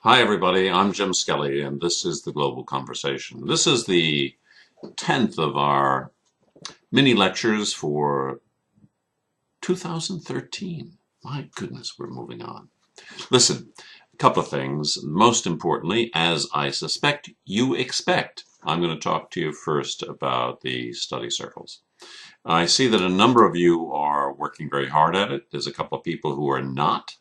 Hi, everybody. I'm Jim Skelly, and this is the Global Conversation. This is the 10th of our mini lectures for 2013. My goodness, we're moving on. Listen, a couple of things. Most importantly, as I suspect you expect, I'm going to talk to you first about the study circles. I see that a number of you are working very hard at it. There's a couple of people who are not.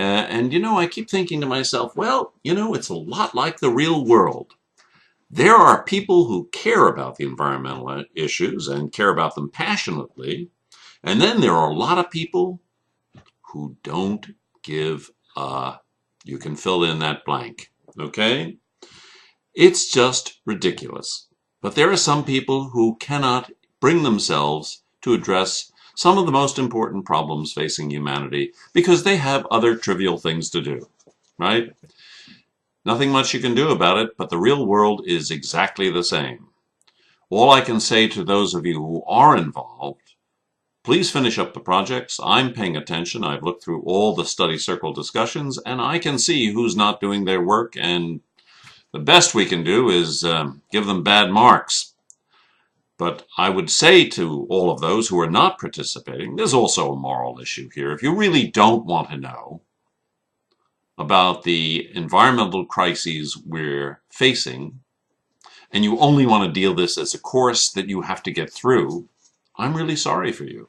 I keep thinking to myself, well, it's a lot like the real world. There are people who care about the environmental issues and care about them passionately. And then there are a lot of people who don't give a, you can fill in that blank. Okay? It's just ridiculous. But there are some people who cannot bring themselves to address some of the most important problems facing humanity because they have other trivial things to do, right? Nothing much you can do about it, but the real world is exactly the same. All I can say to those of you who are involved, please finish up the projects. I'm paying attention. I've looked through all the study circle discussions, and I can see who's not doing their work, and the best we can do is give them bad marks. But I would say to all of those who are not participating, there's also a moral issue here. If you really don't want to know about the environmental crises we're facing, and you only want to deal this as a course that you have to get through, I'm really sorry for you.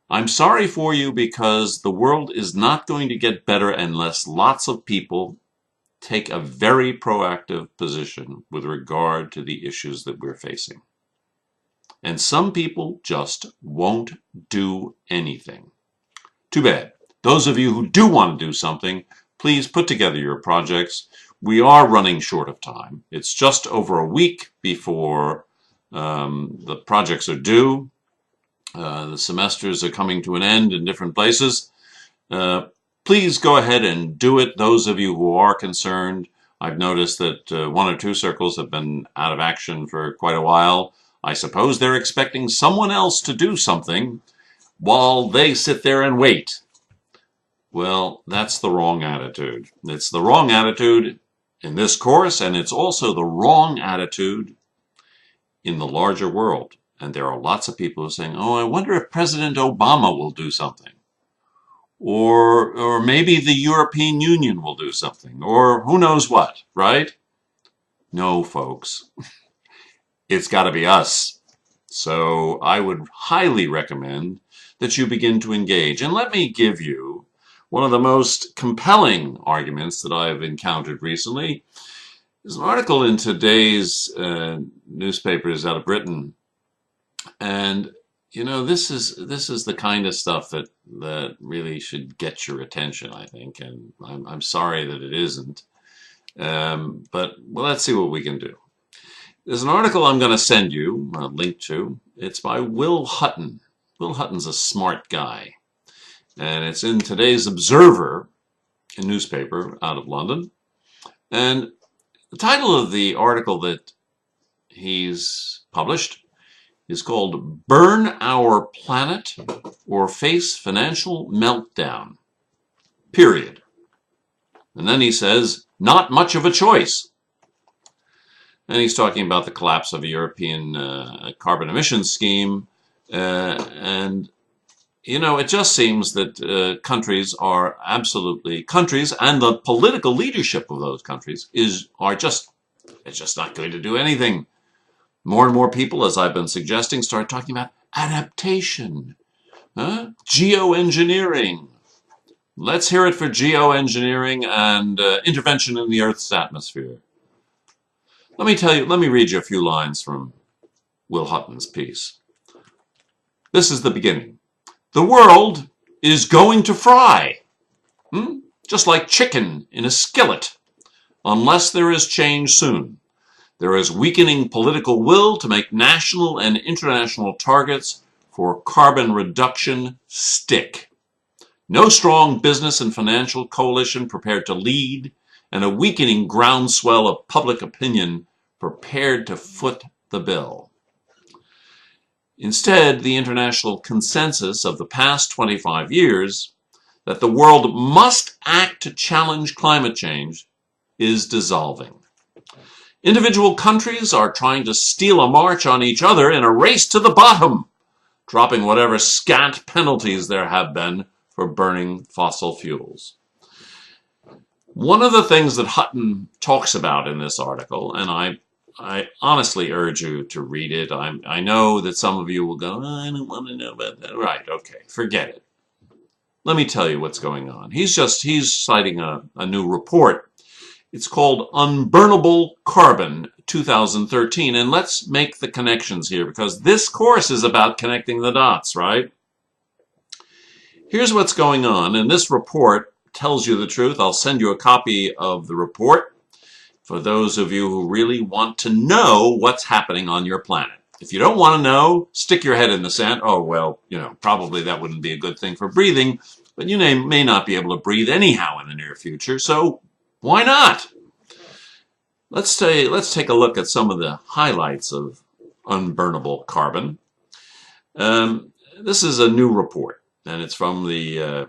I'm sorry for you because the world is not going to get better unless lots of people take a very proactive position with regard to the issues that we're facing. And some people just won't do anything. Too bad. Those of you who do want to do something, please put together your projects. We are running short of time. It's just over a week before the projects are due. The semesters are coming to an end in different places. Please go ahead and do it, those of you who are concerned. I've noticed that one or two circles have been out of action for quite a while. I suppose they're expecting someone else to do something while they sit there and wait. Well, that's the wrong attitude. It's the wrong attitude in this course, and it's also the wrong attitude in the larger world. And there are lots of people who are saying, oh, I wonder if President Obama will do something. Or maybe the European Union will do something. Or who knows what, right? No, folks. It's got to be us. So I would highly recommend that you begin to engage. And let me give you one of the most compelling arguments that I've encountered recently. There's an article in today's newspapers out of Britain, and this is the kind of stuff that really should get your attention, I think, and I'm sorry that it isn't. But well, let's see what we can do. There's an article I'm going to send you a link to. It's by Will Hutton. Will Hutton's a smart guy, and it's in today's Observer, a newspaper out of London. And the title of the article that he's published is called Burn Our Planet or Face Financial Meltdown, period. And then he says, not much of a choice. And he's talking about the collapse of a European carbon emissions scheme. It just seems that countries and the political leadership of those countries it's just not going to do anything. More and more people, as I've been suggesting, start talking about adaptation, geoengineering. Let's hear it for geoengineering and intervention in the Earth's atmosphere. Let me read you a few lines from Will Hutton's piece. This is the beginning. The world is going to fry, just like chicken in a skillet, unless there is change soon. There is weakening political will to make national and international targets for carbon reduction stick. No strong business and financial coalition prepared to lead, and a weakening groundswell of public opinion prepared to foot the bill. Instead, the international consensus of the past 25 years that the world must act to challenge climate change is dissolving. Individual countries are trying to steal a march on each other in a race to the bottom, dropping whatever scant penalties there have been for burning fossil fuels. One of the things that Hutton talks about in this article, and I honestly urge you to read it. I know that some of you will go, oh, I don't want to know about that. Right, okay, forget it. Let me tell you what's going on. He's citing a new report. It's called Unburnable Carbon 2013. And let's make the connections here, because this course is about connecting the dots, right? Here's what's going on. And this report tells you the truth. I'll send you a copy of the report for those of you who really want to know what's happening on your planet. If you don't want to know, stick your head in the sand. Oh, well, probably that wouldn't be a good thing for breathing, but you may not be able to breathe anyhow in the near future, so why not? Let's take a look at some of the highlights of Unburnable Carbon. This is a new report, and it's from the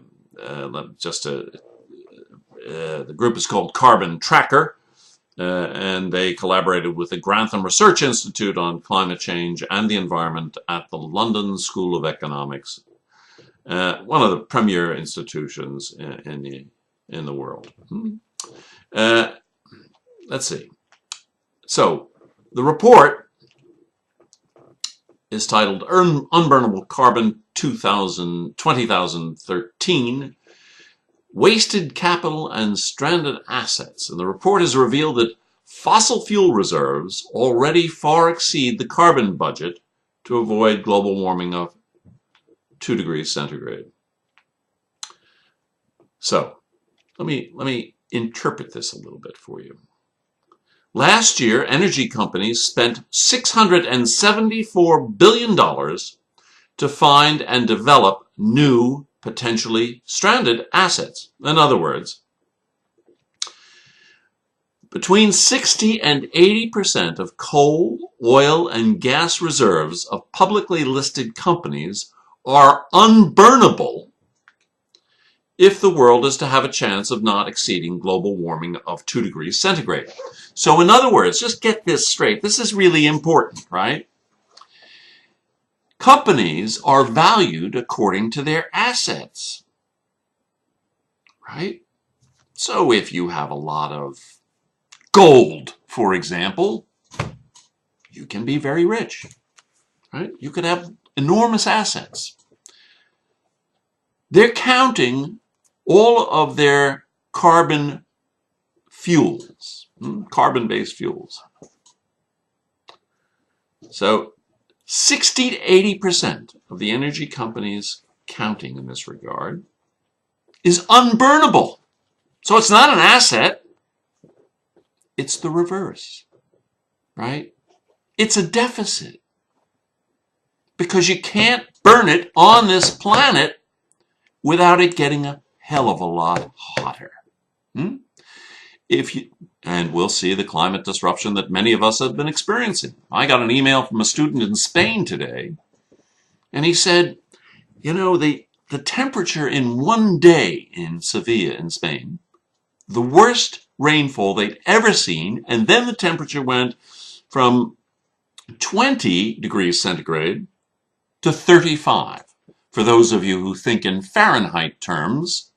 group is called Carbon Tracker. And they collaborated with the Grantham Institute on climate change and the environment at the London School of Economics, one of the premier institutions in the world. Let's see. So the report is titled Unburnable Carbon 2013. Wasted capital and stranded assets. And the report has revealed that fossil fuel reserves already far exceed the carbon budget to avoid global warming of 2 degrees centigrade. So, let me interpret this a little bit for you. Last year, energy companies spent $674 billion to find and develop new potentially stranded assets. In other words, between 60 and 80% of coal, oil, and gas reserves of publicly listed companies are unburnable if the world is to have a chance of not exceeding global warming of 2 degrees centigrade. So in other words, just get this straight. This is really important, right? Companies are valued according to their assets, right? So if you have a lot of gold, for example, you can be very rich, right? You could have enormous assets. They're counting all of their carbon fuels, carbon-based fuels. So 60 to 80% of the energy companies counting in this regard is unburnable. So it's not an asset. It's the reverse, right? It's a deficit because you can't burn it on this planet without it getting a hell of a lot hotter. And we'll see the climate disruption that many of us have been experiencing. I got an email from a student in Spain today, and he said, the temperature in one day in Sevilla in Spain, the worst rainfall they'd ever seen, and then the temperature went from 20 degrees centigrade to 35. For those of you who think in Fahrenheit terms,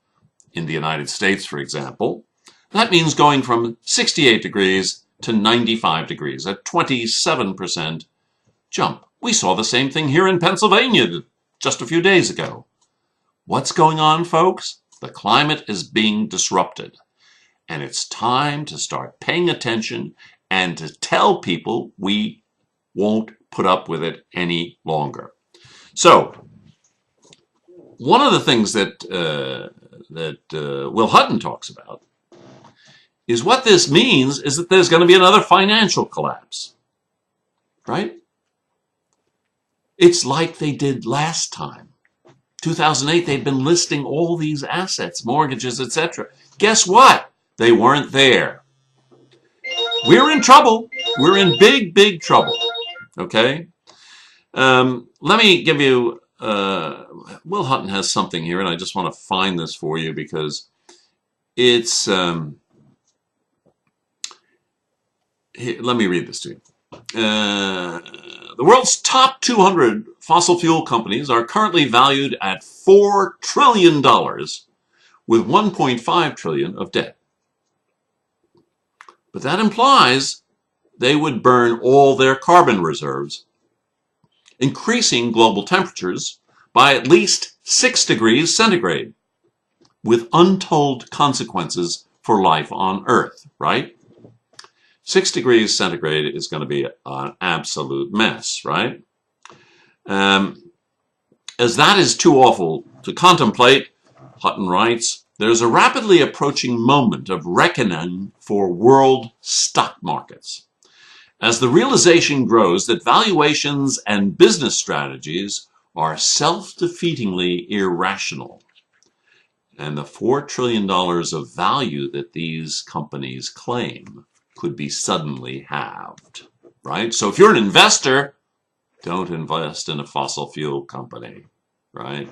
in the United States, for example, that means going from 68 degrees to 95 degrees, a 27% jump. We saw the same thing here in Pennsylvania just a few days ago. What's going on, folks? The climate is being disrupted. And it's time to start paying attention and to tell people we won't put up with it any longer. So, one of the things that Will Hutton talks about is what this means is that there's going to be another financial collapse, right? It's like they did last time. 2008, they'd been listing all these assets, mortgages, etc. Guess what? They weren't there. We're in trouble. We're in big, big trouble, okay? Let me give you Will Hutton has something here, and I just want to find this for you because it's. Here, let me read this to you. The world's top 200 fossil fuel companies are currently valued at $4 trillion with $1.5 trillion of debt. But that implies they would burn all their carbon reserves, increasing global temperatures by at least 6 degrees centigrade, with untold consequences for life on Earth, right? 6 degrees centigrade is going to be an absolute mess, right? As that is too awful to contemplate, Hutton writes, there's a rapidly approaching moment of reckoning for world stock markets, as the realization grows that valuations and business strategies are self-defeatingly irrational, and the $4 trillion of value that these companies claim could be suddenly halved, right? So if you're an investor, don't invest in a fossil fuel company, right?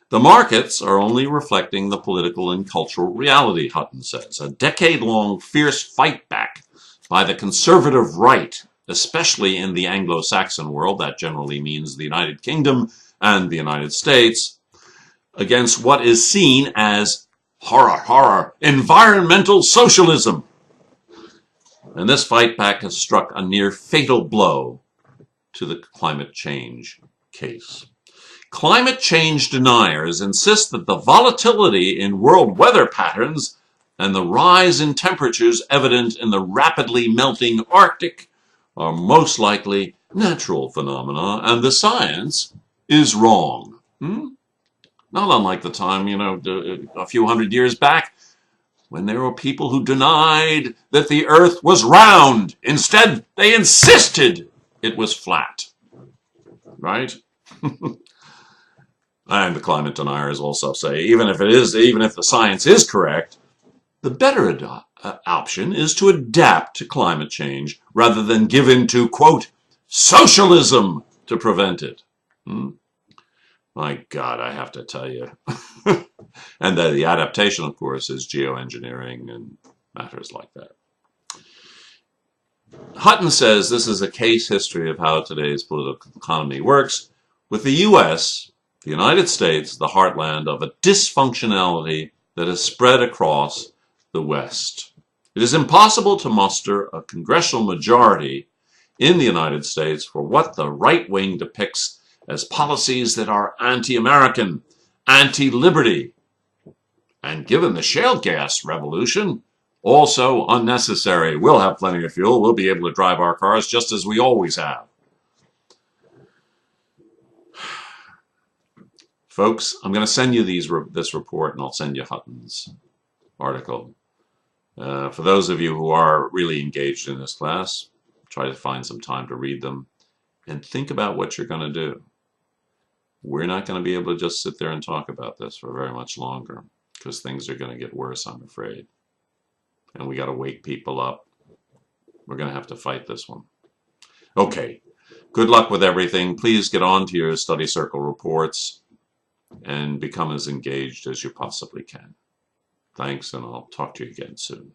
The markets are only reflecting the political and cultural reality, Hutton says. A decade-long fierce fight back by the conservative right, especially in the Anglo-Saxon world, that generally means the United Kingdom and the United States, against what is seen as, horror, environmental socialism. And this fight back has struck a near fatal blow to the climate change case. Climate change deniers insist that the volatility in world weather patterns and the rise in temperatures evident in the rapidly melting Arctic are most likely natural phenomena, and the science is wrong. Not unlike the time, a few hundred years back, when there were people who denied that the earth was round. Instead, they insisted it was flat. Right? And the climate deniers also say, even if the science is correct, the better option is to adapt to climate change rather than give in to, quote, socialism to prevent it. My God, I have to tell you. And the adaptation, of course, is geoengineering and matters like that. Hutton says this is a case history of how today's political economy works, with the U.S., the United States, the heartland of a dysfunctionality that has spread across the West. It is impossible to muster a congressional majority in the United States for what the right wing depicts as policies that are anti-American, anti-liberty, and given the shale gas revolution, also unnecessary. We'll have plenty of fuel. We'll be able to drive our cars just as we always have. Folks, I'm going to send you this report, and I'll send you Hutton's article. For those of you who are really engaged in this class, try to find some time to read them and think about what you're going to do. We're not going to be able to just sit there and talk about this for very much longer because things are going to get worse, I'm afraid. And we got to wake people up. We're going to have to fight this one. Okay, good luck with everything. Please get on to your study circle reports and become as engaged as you possibly can. Thanks, and I'll talk to you again soon.